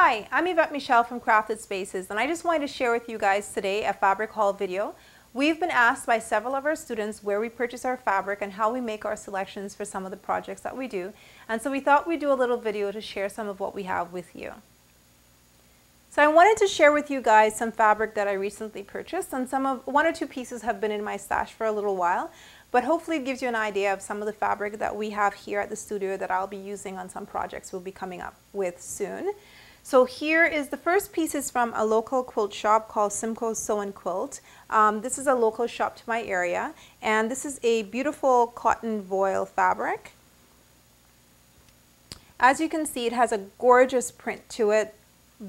Hi, I'm Yvette Michelle from Crafted Spaces, and I just wanted to share with you guys today a fabric haul video. We've been asked by several of our students where we purchase our fabric and how we make our selections for some of the projects that we do. And so we thought we'd do a little video to share some of what we have with you. So I wanted to share with you guys some fabric that I recently purchased, and one or two pieces have been in my stash for a little while. But hopefully it gives you an idea of some of the fabric that we have here at the studio that I'll be using on some projects we'll be coming up with soon. So here is the first piece is from a local quilt shop called Simcoe Sew and Quilt. This is a local shop to my area, and this is a beautiful cotton voile fabric. As you can see, it has a gorgeous print to it,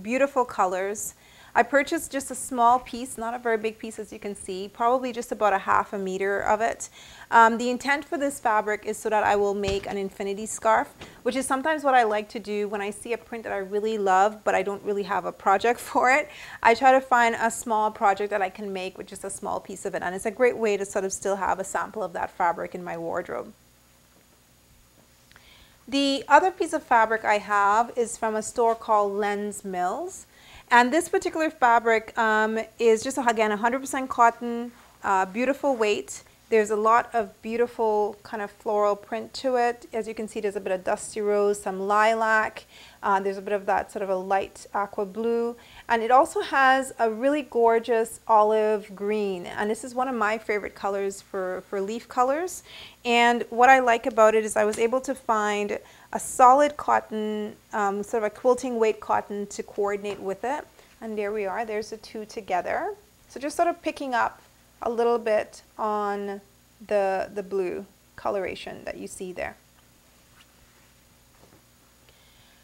beautiful colors. I purchased just a small piece, not a very big piece as you can see, probably just about a half a meter of it. The intent for this fabric is so that I will make an infinity scarf, which is sometimes what I like to do when I see a print that I really love, but I don't really have a project for it. I try to find a small project that I can make with just a small piece of it, and it's a great way to sort of still have a sample of that fabric in my wardrobe. The other piece of fabric I have is from a store called Lens Mills. And this particular fabric is just, again, 100% cotton, beautiful weight. There's a lot of beautiful kind of floral print to it. As you can see, there's a bit of dusty rose, some lilac. There's a bit of that sort of a light aqua blue. And it also has a really gorgeous olive green. And this is one of my favorite colors for leaf colors. And what I like about it is I was able to find a solid cotton, sort of a quilting weight cotton to coordinate with it. And there we are, there's the two together. So just sort of picking up a little bit on the blue coloration that you see there.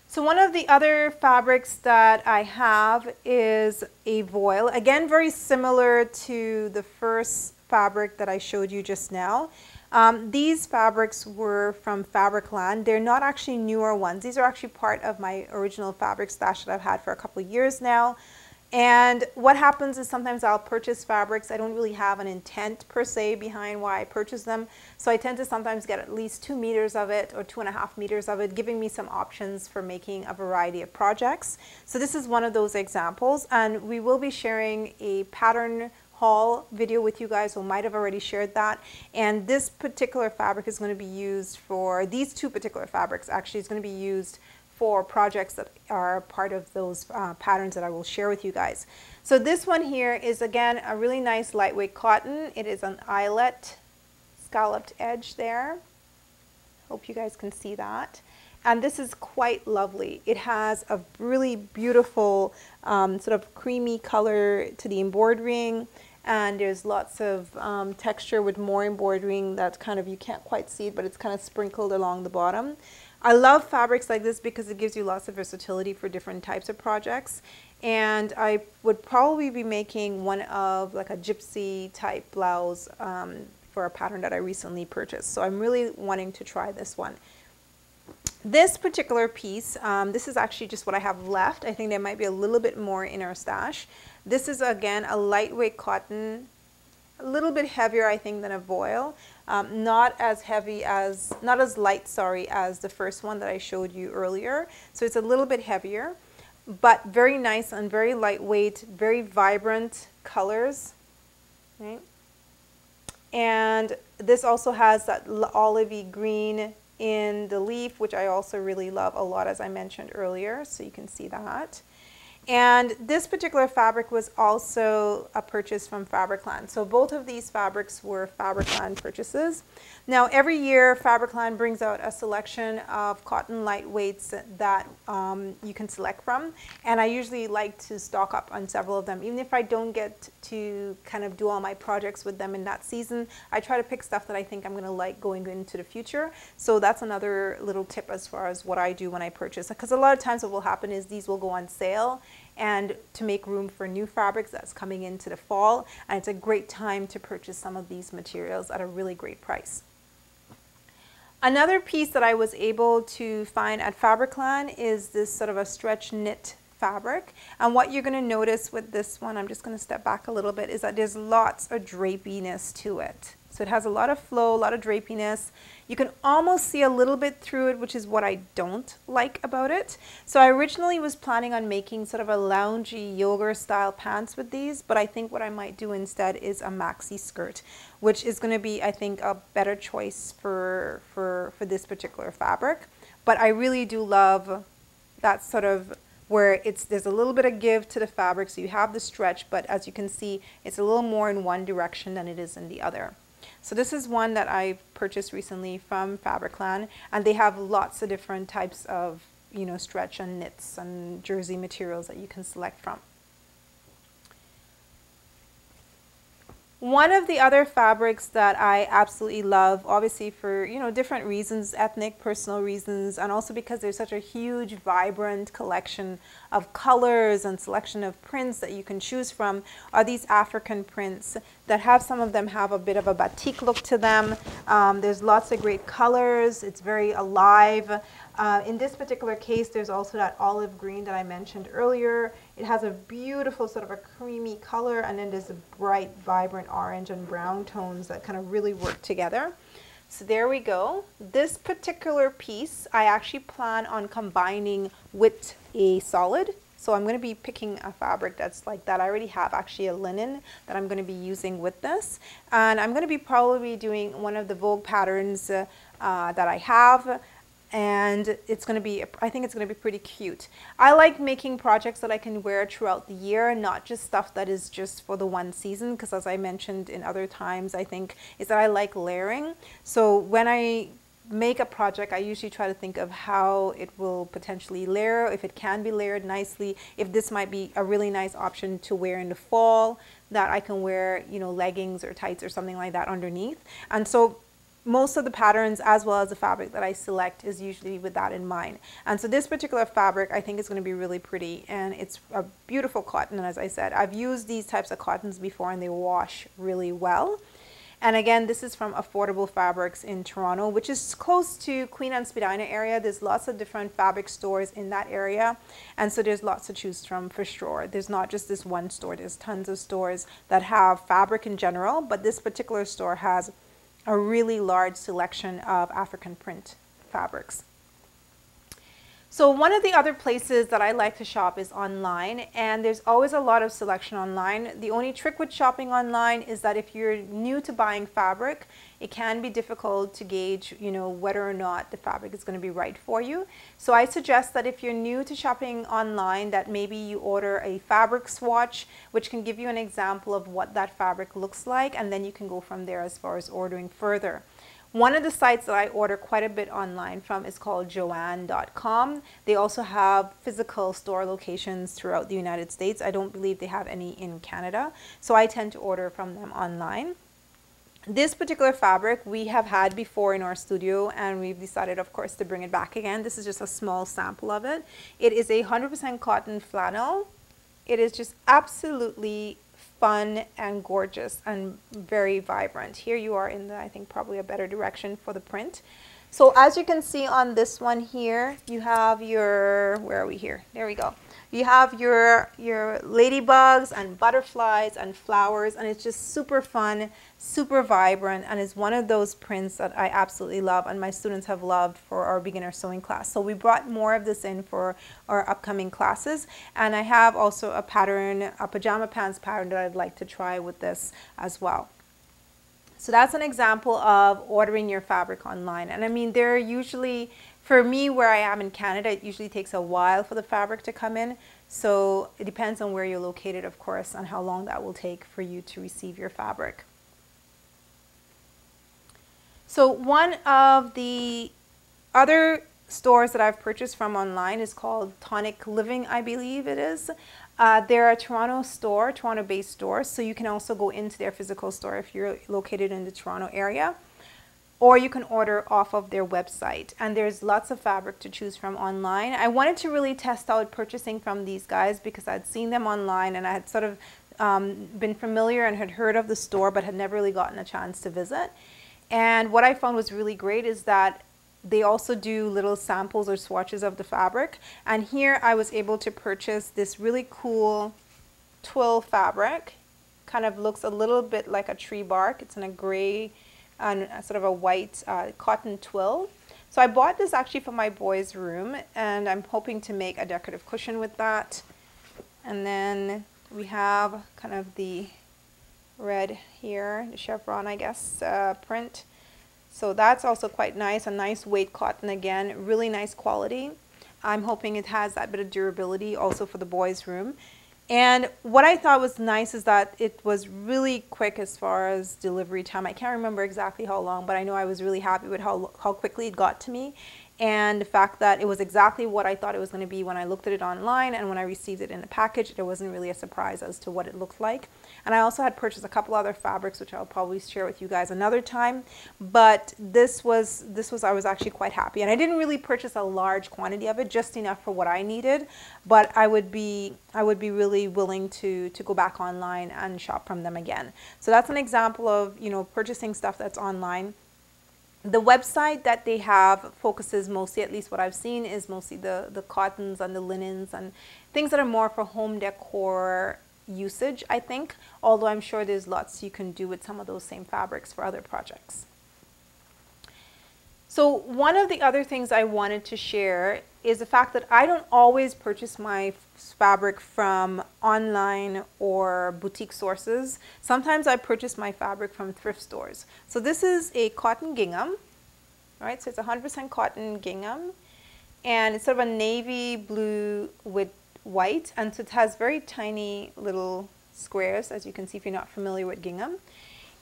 So one of the other fabrics that I have is a voile. Again, very similar to the first fabric that I showed you just now. These fabrics were from Fabricland. They're not actually newer ones. These are actually part of my original fabric stash that I've had for a couple of years now. And what happens is sometimes I'll purchase fabrics. I don't really have an intent per se behind why I purchase them. So I tend to sometimes get at least 2 meters of it or 2.5 meters of it, giving me some options for making a variety of projects. So this is one of those examples. And we will be sharing a pattern haul video with you guys who might have already shared that. And this particular fabric is going to be used for, these two particular fabrics actually is going to be used for projects that are part of those patterns that I will share with you guys. So this one here is again a really nice lightweight cotton. It is an eyelet scalloped edge there. Hope you guys can see that. And this is quite lovely. It has a really beautiful sort of creamy color to the embroidering, and there's lots of texture with more embroidering that kind of, you can't quite see it, but it's kind of sprinkled along the bottom. I love fabrics like this because it gives you lots of versatility for different types of projects. And I would probably be making one of like a gypsy type blouse for a pattern that I recently purchased. So I'm really wanting to try this one. This particular piece, this is actually just what I have left. I think there might be a little bit more in our stash. This is again a lightweight cotton, a little bit heavier I think than a voile. Not as light, sorry, as the first one that I showed you earlier. So it's a little bit heavier, but very nice and very lightweight, very vibrant colors, right? And this also has that olivey green in the leaf, which I also really love a lot, as I mentioned earlier, so you can see that. And this particular fabric was also a purchase from Fabricland. So both of these fabrics were Fabricland purchases. Now every year Fabricland brings out a selection of cotton lightweights that you can select from. And I usually like to stock up on several of them. Even if I don't get to kind of do all my projects with them in that season, I try to pick stuff that I think I'm going to like going into the future. So that's another little tip as far as what I do when I purchase. Because a lot of times what will happen is these will go on sale, and to make room for new fabrics that's coming into the fall, and it's a great time to purchase some of these materials at a really great price. Another piece that I was able to find at Fabricland is this sort of a stretch knit fabric, and what you're going to notice with this one, I'm just going to step back a little bit, is that there's lots of drapiness to it. So it has a lot of flow, a lot of drapiness. You can almost see a little bit through it, which is what I don't like about it. So I originally was planning on making sort of a loungy yoga style pants with these, but I think what I might do instead is a maxi skirt, which is going to be, I think, a better choice for this particular fabric. But I really do love that sort of where there's a little bit of give to the fabric, so you have the stretch, but as you can see, it's a little more in one direction than it is in the other. So this is one that I purchased recently from Fabricland, and they have lots of different types of, you know, stretch and knits and jersey materials that you can select from. One of the other fabrics that I absolutely love, obviously for, you know, different reasons, ethnic, personal reasons, and also because there's such a huge, vibrant collection of colors and selection of prints that you can choose from, are these African prints that have, some of them have a bit of a batik look to them. There's lots of great colors. It's very alive. In this particular case, there's also that olive green that I mentioned earlier. It has a beautiful sort of a creamy color, and then there's a bright, vibrant orange and brown tones that kind of really work together. So there we go. This particular piece, I actually plan on combining with a solid. So I'm going to be picking a fabric that's like that. I already have actually a linen that I'm going to be using with this. And I'm going to be probably doing one of the Vogue patterns that I have. And it's going to be, I think it's going to be pretty cute. I like making projects that I can wear throughout the year, not just stuff that is just for the one season, because as I mentioned in other times, I think is that I like layering. So when I make a project, I usually try to think of how it will potentially layer, if it can be layered nicely, if this might be a really nice option to wear in the fall, that I can wear, you know, leggings or tights or something like that underneath. And so most of the patterns, as well as the fabric that I select, is usually with that in mind. And so this particular fabric, I think is going to be really pretty, and it's a beautiful cotton. And as I said, I've used these types of cottons before and they wash really well. And again, this is from Affordable Fabrics in Toronto, which is close to Queen and Spadina area. There's lots of different fabric stores in that area. And so there's lots to choose from for sure. There's not just this one store. There's tons of stores that have fabric in general, but this particular store has a really large selection of African print fabrics. So one of the other places that I like to shop is online, and there's always a lot of selection online. The only trick with shopping online is that if you're new to buying fabric, it can be difficult to gauge, you know, whether or not the fabric is going to be right for you. So I suggest that if you're new to shopping online, that maybe you order a fabric swatch, which can give you an example of what that fabric looks like, and then you can go from there as far as ordering further. One of the sites that I order quite a bit online from is called Joann.com. They also have physical store locations throughout the United States. I don't believe they have any in Canada, so I tend to order from them online. This particular fabric we have had before in our studio, and we've decided, of course, to bring it back again. This is just a small sample of it. It is a 100% cotton flannel. It is just absolutely fun and gorgeous and very vibrant. Here you are in the, I think, probably a better direction for the print. So as you can see on this one here, you have your, where are we here? There we go. You have your ladybugs and butterflies and flowers, and it's just super fun, super vibrant, and it's one of those prints that I absolutely love and my students have loved for our beginner sewing class. So we brought more of this in for our upcoming classes, and I have also a pattern, a pajama pants pattern that I'd like to try with this as well. So that's an example of ordering your fabric online. And I mean, they're usually, for me where I am in Canada, it usually takes a while for the fabric to come in. So it depends on where you're located, of course, and how long that will take for you to receive your fabric. So one of the other stores that I've purchased from online is called Tonic Living, I believe it is. They're a Toronto-based store, so you can also go into their physical store if you're located in the Toronto area, or you can order off of their website. And there's lots of fabric to choose from online. I wanted to really test out purchasing from these guys because I'd seen them online and I had sort of been familiar and had heard of the store, but had never really gotten a chance to visit. And what I found was really great is that they also do little samples or swatches of the fabric. And here I was able to purchase this really cool twill fabric. kind of looks a little bit like a tree bark. It's in a gray and sort of a white cotton twill. So I bought this actually for my boys' room, and I'm hoping to make a decorative cushion with that. And then we have kind of the red here, the chevron, I guess, print. So that's also quite nice, a nice weight cotton again, really nice quality. I'm hoping it has that bit of durability also for the boys' room. And what I thought was nice is that it was really quick as far as delivery time. I can't remember exactly how long, but I know I was really happy with how quickly it got to me. And the fact that it was exactly what I thought it was going to be when I looked at it online, and when I received it in the package, it wasn't really a surprise as to what it looked like. And I also had purchased a couple other fabrics, which I'll probably share with you guys another time. But this was I was actually quite happy. And I didn't really purchase a large quantity of it, just enough for what I needed. But I would be really willing to go back online and shop from them again. So that's an example of, you know, purchasing stuff that's online. The website that they have focuses mostly, at least what I've seen, is mostly the cottons and the linens and things that are more for home decor usage, I think, although I'm sure there's lots you can do with some of those same fabrics for other projects. So one of the other things I wanted to share is the fact that I don't always purchase my fabric from online or boutique sources. Sometimes I purchase my fabric from thrift stores. So this is a cotton gingham, all right? So it's 100% cotton gingham, and it's sort of a navy blue with white, and so it has very tiny little squares, as you can see if you're not familiar with gingham.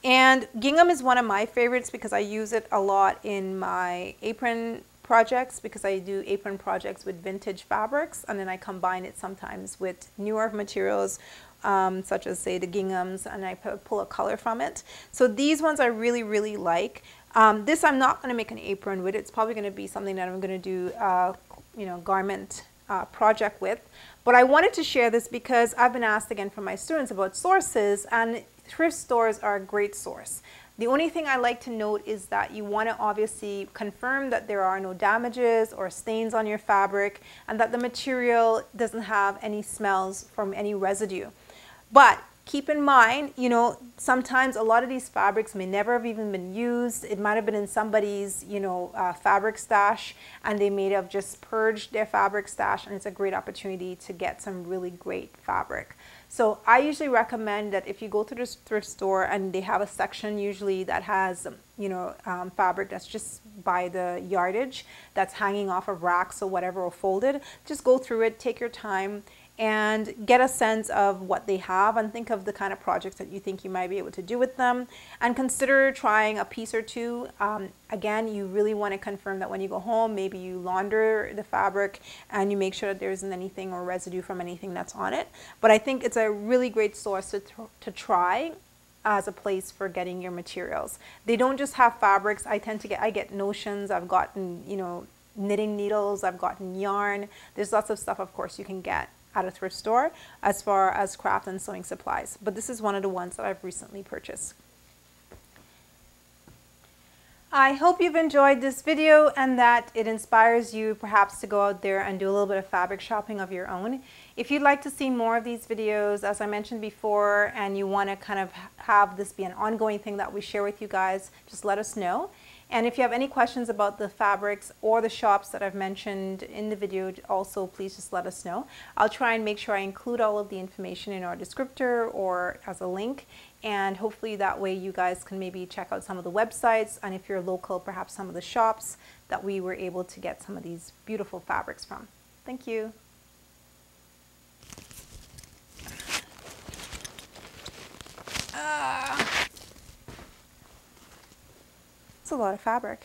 And gingham is one of my favorites because I use it a lot in my apron projects, because I do apron projects with vintage fabrics, and then I combine it sometimes with newer materials, such as, say, the ginghams, and I pull a color from it. So these ones I really, really like. This I'm not going to make an apron with. It's probably going to be something that I'm going to do, you know, garment project with. But I wanted to share this because I've been asked again from my students about sources, and thrift stores are a great source. The only thing I like to note is that you want to obviously confirm that there are no damages or stains on your fabric, and that the material doesn't have any smells from any residue. But keep in mind, you know, sometimes a lot of these fabrics may never have even been used. It might have been in somebody's, you know, fabric stash, and they may have just purged their fabric stash, and it's a great opportunity to get some really great fabric. So I usually recommend that if you go to this thrift store and they have a section usually that has, you know, fabric that's just by the yardage, that's hanging off of racks or whatever, or folded, just go through it, take your time, and get a sense of what they have, and think of the kind of projects that you think you might be able to do with them, and consider trying a piece or two. Again, you really want to confirm that when you go home, maybe you launder the fabric and you make sure that there isn't anything or residue from anything that's on it. But I think it's a really great source to try as a place for getting your materials. They don't just have fabrics. I get notions, I've gotten, you know, knitting needles, I've gotten yarn. There's lots of stuff, of course, you can get at a thrift store as far as craft and sewing supplies, but this is one of the ones that I've recently purchased. I hope you've enjoyed this video and that it inspires you perhaps to go out there and do a little bit of fabric shopping of your own. If you'd like to see more of these videos, as I mentioned before, and you want to kind of have this be an ongoing thing that we share with you guys, just let us know. And if you have any questions about the fabrics or the shops that I've mentioned in the video, also please just let us know. I'll try and make sure I include all of the information in our descriptor or as a link, and hopefully that way you guys can maybe check out some of the websites, and if you're local, perhaps some of the shops that we were able to get some of these beautiful fabrics from. Thank you. It's a lot of fabric.